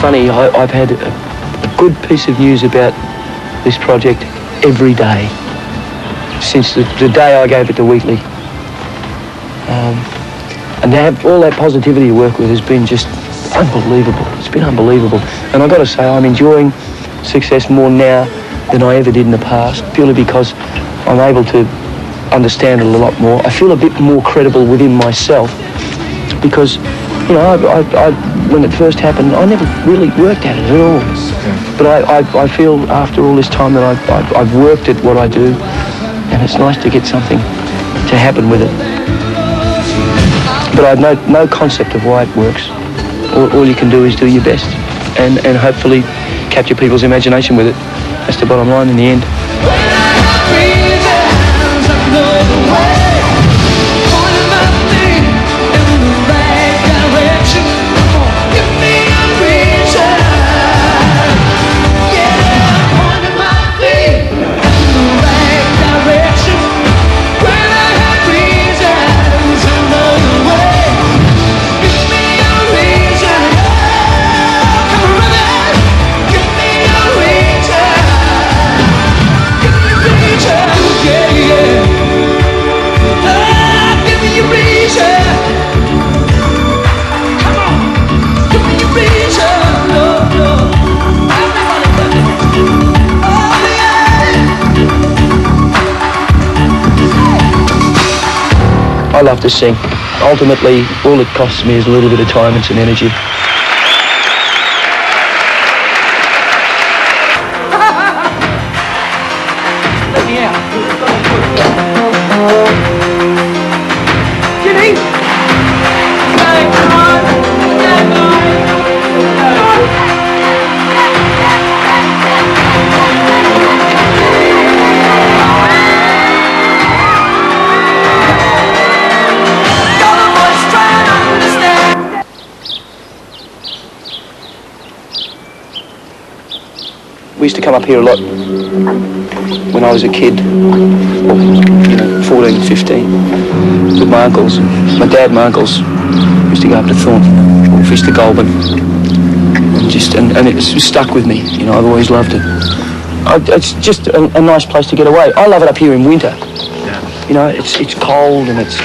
Funny, I've had a good piece of news about this project every day since the day I gave it to Wheatley. And to have all that positivity to work with has been just unbelievable. It's been unbelievable. And I've got to say, I'm enjoying success more now than I ever did in the past, purely because I'm able to understand it a lot more. I feel a bit more credible within myself because, you know, when it first happened, I never really worked at it at all. Yeah. But I feel after all this time that I've worked at what I do, and it's nice to get something to happen with it. But I've no concept of why it works. All you can do is do your best and hopefully capture people's imagination with it. That's the bottom line in the end. I love to sing. Ultimately, all it costs me is a little bit of time and some energy. We used to come up here a lot when I was a kid, 14, 15, with my uncles. My dad and my uncles used to go up to Thornton or fish the Goulburn. And it's stuck with me, I've always loved it. It's just a nice place to get away. I love it up here in winter. Yeah. It's cold and it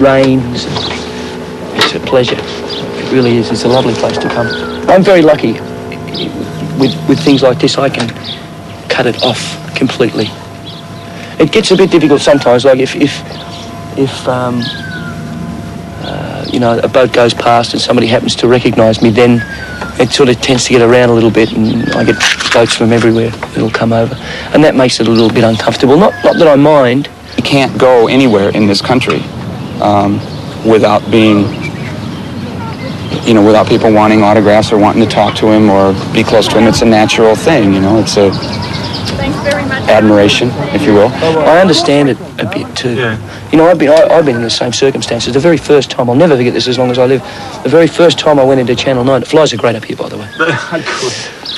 rains. It's a pleasure. It really is. It's a lovely place to come. I'm very lucky with things like this. I can cut it off completely. It gets a bit difficult sometimes, like if a boat goes past and somebody happens to recognise me, then it sort of tends to get around a little bit, and I get boats from everywhere that'll come over, and that makes it a little bit uncomfortable. Not that I mind. You can't go anywhere in this country without being, without people wanting autographs or wanting to talk to him or be close to him. It's a natural thing, It's a admiration, if you will. I understand it a bit too. Yeah. I've been in the same circumstances. The very first time, I'll never forget this as long as I live, the very first time I went into Channel 9, flies are great up here, by the way.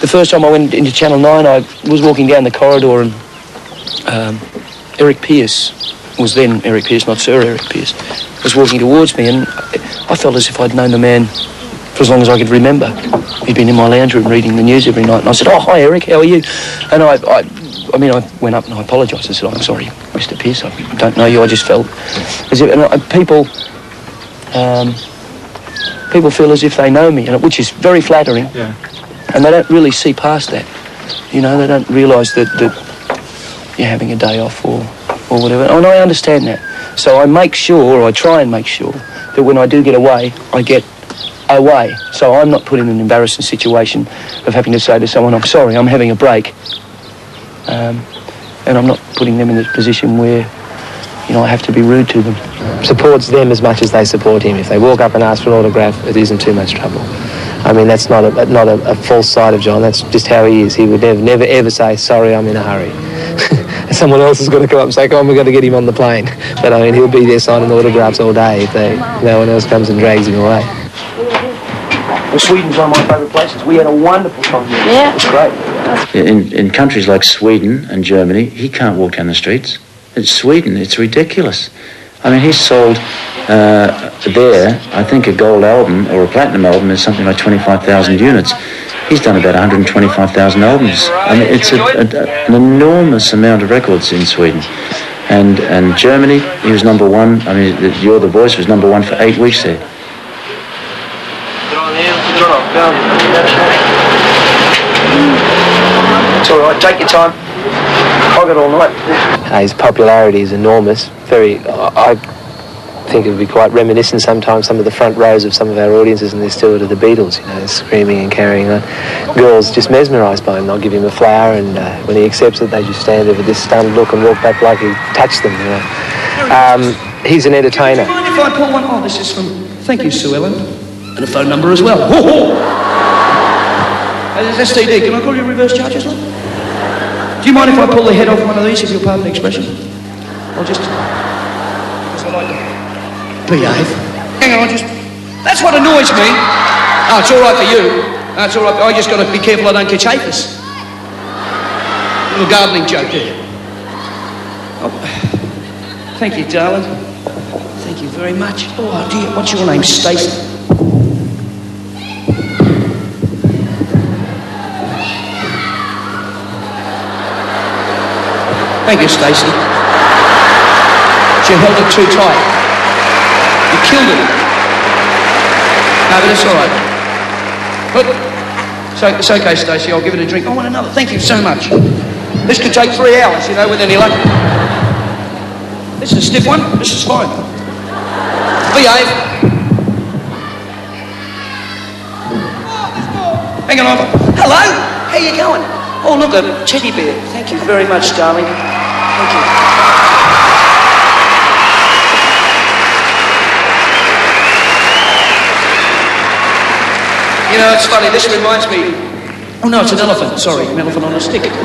The first time I went into Channel 9, I was walking down the corridor and Eric Pearce, was then Eric Pearce, not Sir Eric Pearce, was walking towards me, and I felt as if I'd known the man for as long as I could remember. He'd been in my lounge room reading the news every night, and I said, "Oh, hi Eric, how are you?" And I went up and I apologised. I said, "I'm sorry, Mr. Pearce, I don't know you. I just felt as if..." And people feel as if they know me, which is very flattering. Yeah. And they don't really see past that. They don't realise that you're having a day off or whatever. And I understand that. So I make sure, or I try and make sure, that when I do get away, I get away. So I'm not put in an embarrassing situation of having to say to someone, "I'm sorry, I'm having a break." And I'm not putting them in a position where, I have to be rude to them. Supports them as much as they support him. If they walk up and ask for an autograph, it isn't too much trouble. I mean, that's not a false side of John. That's just how he is. He would never ever say, "Sorry, I'm in a hurry." Someone else is going to come up and say, "Come on, we've got to get him on the plane." But I mean, he'll be there signing autographs all day if no one else comes and drags him away. Well, Sweden's one of my favourite places. We had a wonderful time here. Yeah. It's great. In countries like Sweden and Germany, he can't walk down the streets. It's Sweden, it's ridiculous. I mean, he's sold there, I think a gold album or a platinum album is something like 25,000 units. He's done about 125,000 albums. I mean, it's an enormous amount of records in Sweden. And Germany, he was number one. I mean, You're the Voice was number one for 8 weeks there. It's all right, take your time. I've got all night. His popularity is enormous. I think it would be quite reminiscent sometimes, some of the front rows of some of our audiences, and they're still to the Beatles, screaming and carrying on. Girls just mesmerised by him. They'll give him a flower, and when he accepts it, they just stand there with this stunned look and walk back like he touched them, He's an entertainer. Do you mind if I pull one? Oh, this is from... Thank you, Sue Ellen. And a phone number as well. There's STD. Can I call you reverse charges, love? Do you mind if I pull the head off one of these, if you'll pardon the expression? I'll just... Because I like to behave. Hang on, That's what annoys me. Oh, it's all right for you. No, it's all right. I just got to be careful I don't catch aphis. Little gardening joke there. Oh, thank you, darling. Thank you very much. Oh, dear, what's your name? Stacey? Thank you, Stacey. She held it too tight. You killed it. No, but it's all right. But it's okay, Stacey. I'll give it a drink. I want another. Thank you so much. This could take 3 hours, with any luck. This is a stiff one. This is fine. Behave. Hang on. Hello. How you going? Oh, look, a teddy bear. Thank you very much, darling. Thank you. It's funny, this reminds me... Oh, no, it's an elephant. Sorry, an elephant on a stick.